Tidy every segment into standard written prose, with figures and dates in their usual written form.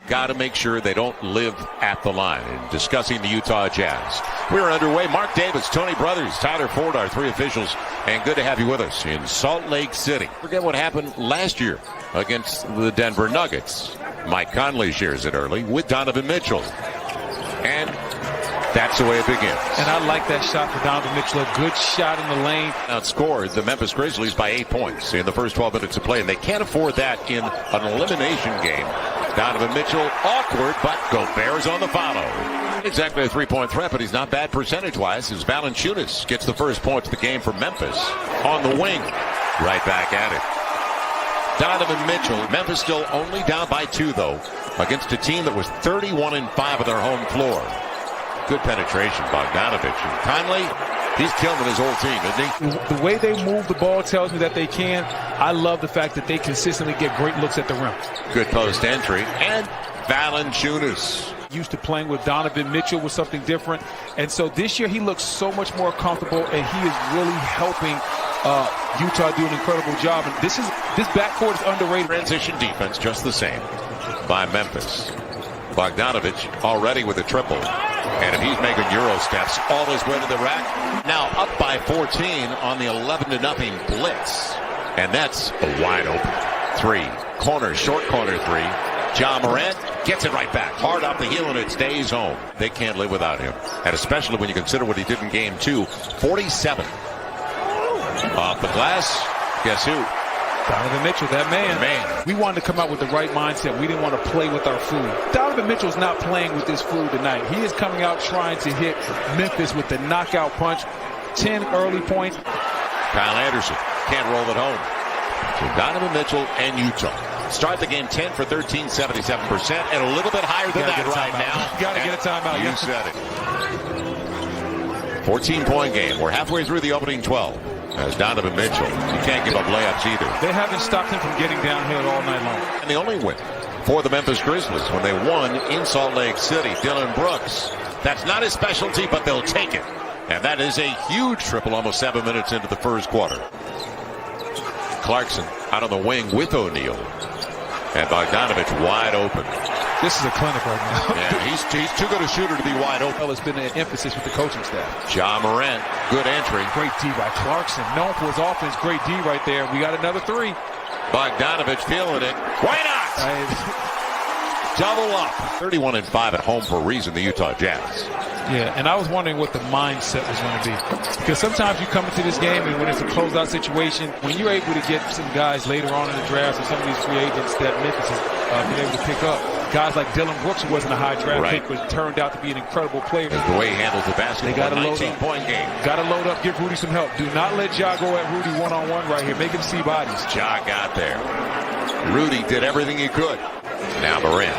got to make sure they don't live at the line. And discussing the Utah Jazz, we're underway. Mark Davis, Tony Brothers, Tyler Ford, our three officials, and good to have you with us in Salt Lake City. Forget what happened last year against the Denver Nuggets. Mike Conley shares it early with Donovan Mitchell. And that's the way it begins. And I like that shot for Donovan Mitchell. A good shot in the lane. Outscored the Memphis Grizzlies by 8 points in the first 12 minutes of play, and they can't afford that in an elimination game. Donovan Mitchell, awkward, but Gobert's on the follow. Exactly a three-point threat, but he's not bad percentage-wise as Valanciunas gets the first point of the game for Memphis. On the wing, right back at it. Donovan Mitchell, Memphis still only down by 2, though, against a team that was 31-5 on their home floor. Good penetration, Bogdanovich. And Conley, he's killing his whole team, isn't he? The way they move the ball tells me that they can. I love the fact that they consistently get great looks at the rim. Good post entry. And Valanciunas. Used to playing with Donovan Mitchell was something different. And so this year he looks so much more comfortable, and he is really helping Utah do an incredible job. And this backcourt is underrated. Transition defense just the same by Memphis. Bogdanovich already with a triple. And if he's making Euro steps all his way to the rack, now up by 14 on the 11-0 blitz. And that's a wide open three. Corner, short corner three. Ja Morant gets it right back. Hard off the heel, and it stays home. They can't live without him. And especially when you consider what he did in game 2. 47. Off the glass. Guess who? Donovan Mitchell, that man. We wanted to come out with the right mindset. We didn't want to play with our food. Donovan Mitchell's not playing with this food tonight. He is coming out trying to hit Memphis with the knockout punch. 10 early points. Kyle Anderson can't roll it home. So Donovan Mitchell and Utah start the game 10 for 13, 77%, and a little bit higher than that right now. You got to get a timeout. You said it. 14-point game. We're halfway through the opening 12. As Donovan Mitchell, you can't give up layups either. They haven't stopped him from getting downhill all night long. And the only win for the Memphis Grizzlies when they won in Salt Lake City. Dillon Brooks. That's not his specialty, but they'll take it. And that is a huge triple almost 7 minutes into the first quarter. Clarkson out on the wing with O'Neal. And Bogdanovich wide open. This is a clinic right now. Yeah, he's too good a shooter to be wide open. Well, it's been an emphasis with the coaching staff. Ja Morant, good entry. Great D by Clarkson. Known for his offense. Great D right there. We got another three. Bogdanovich feeling it. Why not? Double up. 31-5 at home for a reason, the Utah Jazz. Yeah, and I was wondering what the mindset was going to be. Because sometimes you come into this game, and when it's a closeout situation, when you're able to get some guys later on in the draft, or some of these free agents that Memphis has been able to pick up, guys like Dillon Brooks, who wasn't a high draft pick, but turned out to be an incredible player. The way he handles the basketball, they got to load up. 19-point game. Got to load up, give Rudy some help. Do not let Ja go at Rudy one-on-one right here. Make him see bodies. Ja got there. Rudy did everything he could. Now Morant.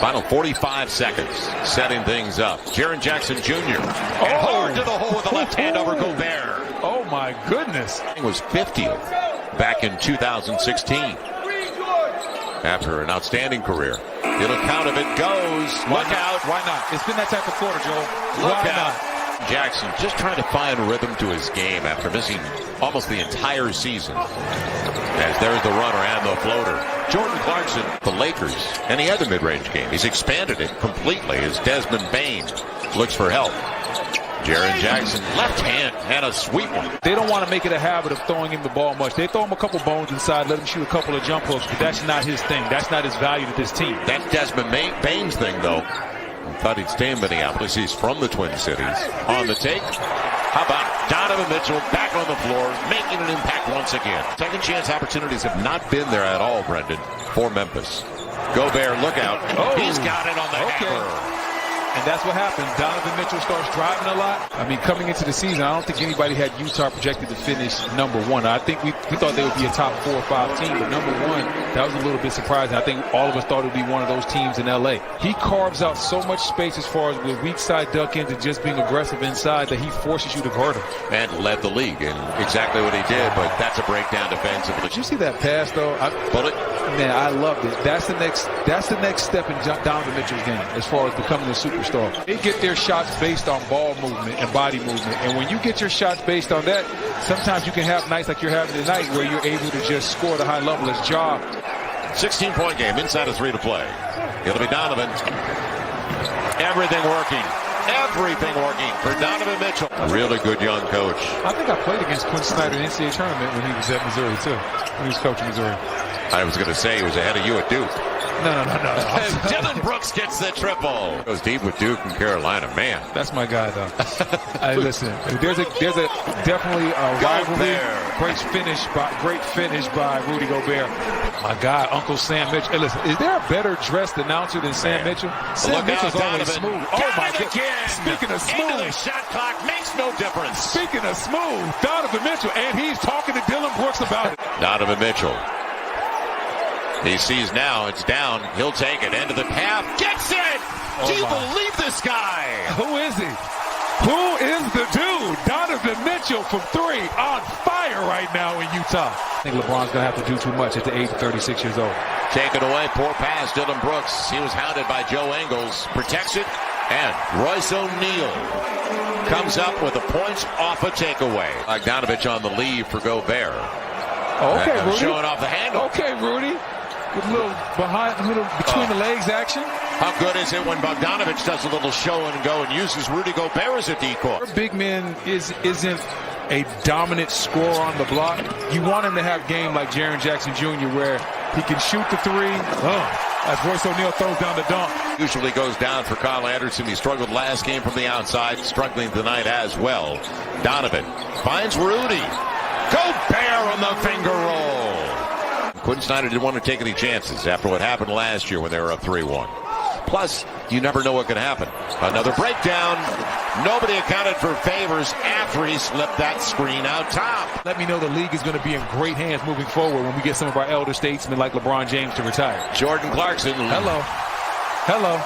Final 45 seconds, setting things up. Jaren Jackson Jr. And hard to the hole with the left hand over Gobert. Oh my goodness. He was 50th back in 2016. After an outstanding career. It'll count if it goes. Look out. Why not? It's been that type of quarter, Joel. Look out. Jackson just trying to find rhythm to his game after missing almost the entire season. As there's the runner and the floater. Jordan Clarkson, the Lakers, and he had the mid-range game. He's expanded it completely as Desmond Bane looks for help. Jaren Jackson, left hand, and a sweet one. They don't want to make it a habit of throwing him the ball much. They throw him a couple bones inside, let him shoot a couple of jump hooks, but that's not his thing. That's not his value to this team. That's Desmond Bane's thing, though. I thought he'd stay in Minneapolis. He's from the Twin Cities. On the take, how about Donovan Mitchell back on the floor, making an impact once again. Second chance opportunities have not been there at all, Brendan, for Memphis. Gobert, look out. Oh, he's got it on the hammer. And that's what happened. Donovan Mitchell starts driving a lot. I mean, coming into the season, I don't think anybody had Utah projected to finish #1. I think we thought they would be a top 4 or 5 team, but #1, that was a little bit surprising. I think all of us thought it would be one of those teams in L.A. He carves out so much space as far as with weak side duck ins and just being aggressive inside that he forces you to guard him. And led the league in exactly what he did, but that's a breakdown defensively. Did you see that pass, though? Man, I loved it. That's the next step in Donovan Mitchell's game as far as becoming a superstar. They get their shots based on ball movement and body movement. And when you get your shots based on that, sometimes you can have nights like you're having tonight where you're able to just score at a high level as Ja. 16-point game, inside of 3 to play. It'll be Donovan. Everything working. Everything working for Donovan Mitchell. Really good young coach. I think I played against Quinn Snyder in the NCAA tournament when he was at Missouri, too. When he was coaching Missouri. I was going to say he was ahead of you at Duke. No. Dillon Brooks gets the triple. Goes deep with Duke and Carolina. Man, that's my guy, though. Hey, listen, there's a definitely a rivalry. Great finish by Rudy Gobert. My guy, Uncle Sam Mitchell. Hey, listen, is there a better dressed announcer than Sam Mitchell? Sam Mitchell's always smooth. Oh my God! Speaking of smooth, into the shot clock makes no difference. Speaking of smooth, Donovan Mitchell, and he's talking to Dillon Brooks about it. Donovan Mitchell. He sees now it's down. He'll take it. End of the half. Gets it! Do you believe this guy? Who is he? Who is the dude? Donovan Mitchell from three on fire right now in Utah. I think LeBron's going to have to do too much at the age of 36 years old. Taken away. Poor pass. Dillon Brooks. He was hounded by Joe Ingles. Protects it. And Royce O'Neal comes up with the points off a takeaway. Bogdanovich on the lead for Gobert. Okay, Rudy. Showing off the handle. Okay, Rudy. With a little between the legs action. How good is it when Bogdanovich does a little show and go and uses Rudy Gobert as a decoy? Our big man isn't a dominant scorer on the block. You want him to have game like Jaren Jackson Jr. where he can shoot the three. As Royce O'Neal throws down the dunk. Usually goes down for Kyle Anderson. He struggled last game from the outside, struggling tonight as well. Donovan finds Rudy. Gobert on the finger roll. Quinn Snyder didn't want to take any chances after what happened last year when they were up 3-1. Plus, you never know what can happen. Another breakdown. Nobody accounted for Favors after he slipped that screen out top. Let me know the league is going to be in great hands moving forward when we get some of our elder statesmen like LeBron James to retire. Jordan Clarkson. Hello.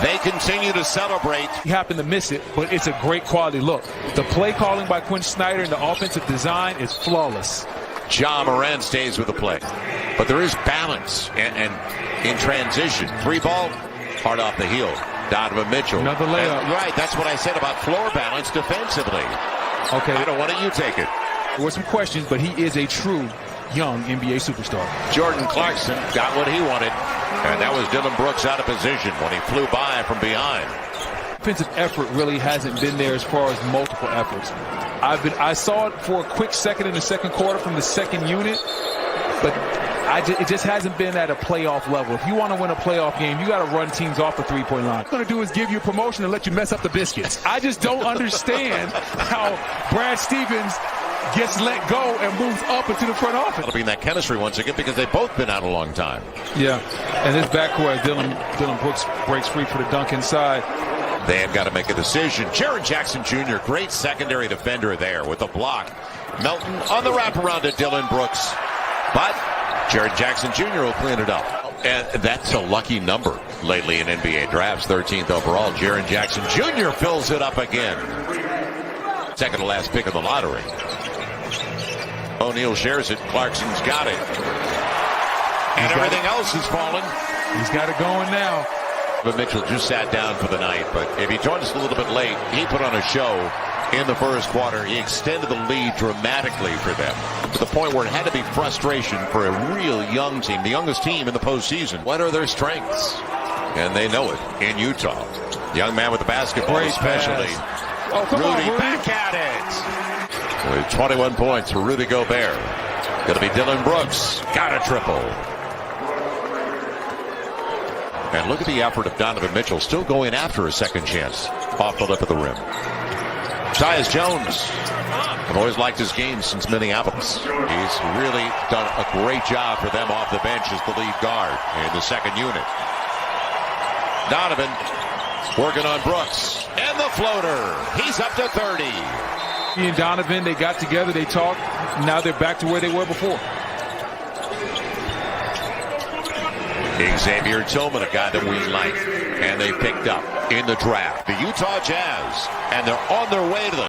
They continue to celebrate. He happened to miss it, but it's a great quality look. The play calling by Quinn Snyder and the offensive design is flawless. Ja Morant stays with the play. But there is balance and in transition. Three ball, hard off the heel. Donovan Mitchell. Another layup. Right, that's what I said about floor balance defensively. Okay. I don't want you take it. There were some questions, but he is a true young NBA superstar. Jordan Clarkson got what he wanted, and that was Dillon Brooks out of position when he flew by from behind. Offensive effort really hasn't been there as far as multiple efforts. I saw it for a quick second in the second quarter from the second unit, but it just hasn't been at a playoff level. If you want to win a playoff game, you got to run teams off the three-point line. What I'm going to do is give you promotion and let you mess up the biscuits. I just don't understand how Brad Stevens gets let go and moves up into the front office. It'll be in that chemistry once again because they've both been out a long time. Yeah, and this backcourt, Dillon Brooks breaks free for the dunk inside. They have got to make a decision. Jaren Jackson Jr., great secondary defender there with a block. Melton on the wraparound to Dillon Brooks. But Jaren Jackson Jr. will clean it up. And that's a lucky number lately in NBA drafts. 13th overall. Jaren Jackson Jr. fills it up again. Second to last pick of the lottery. O'Neal shares it. Clarkson's got it. And everything else is fallen. He's got it going now. But Mitchell just sat down for the night. But if he joined us a little bit late, he put on a show in the first quarter. He extended the lead dramatically for them to the point where it had to be frustration for a real young team, the youngest team in the postseason. What are their strengths? And they know it in Utah. Young man with the basketball, great especially. Oh, come on, Rudy back at it. With 21 points for Rudy Gobert. Going to be Dillon Brooks. Got a triple. And look at the effort of Donovan Mitchell, still going after a second chance off the lip of the rim. Tyus Jones. I've always liked his game since Minneapolis. He's really done a great job for them off the bench as the lead guard in the second unit. Donovan working on Brooks. And the floater. He's up to 30. He and Donovan, they got together, they talked. Now they're back to where they were before. Xavier Tillman, a guy that we like, and they picked up in the draft. The Utah Jazz, and they're on their way to the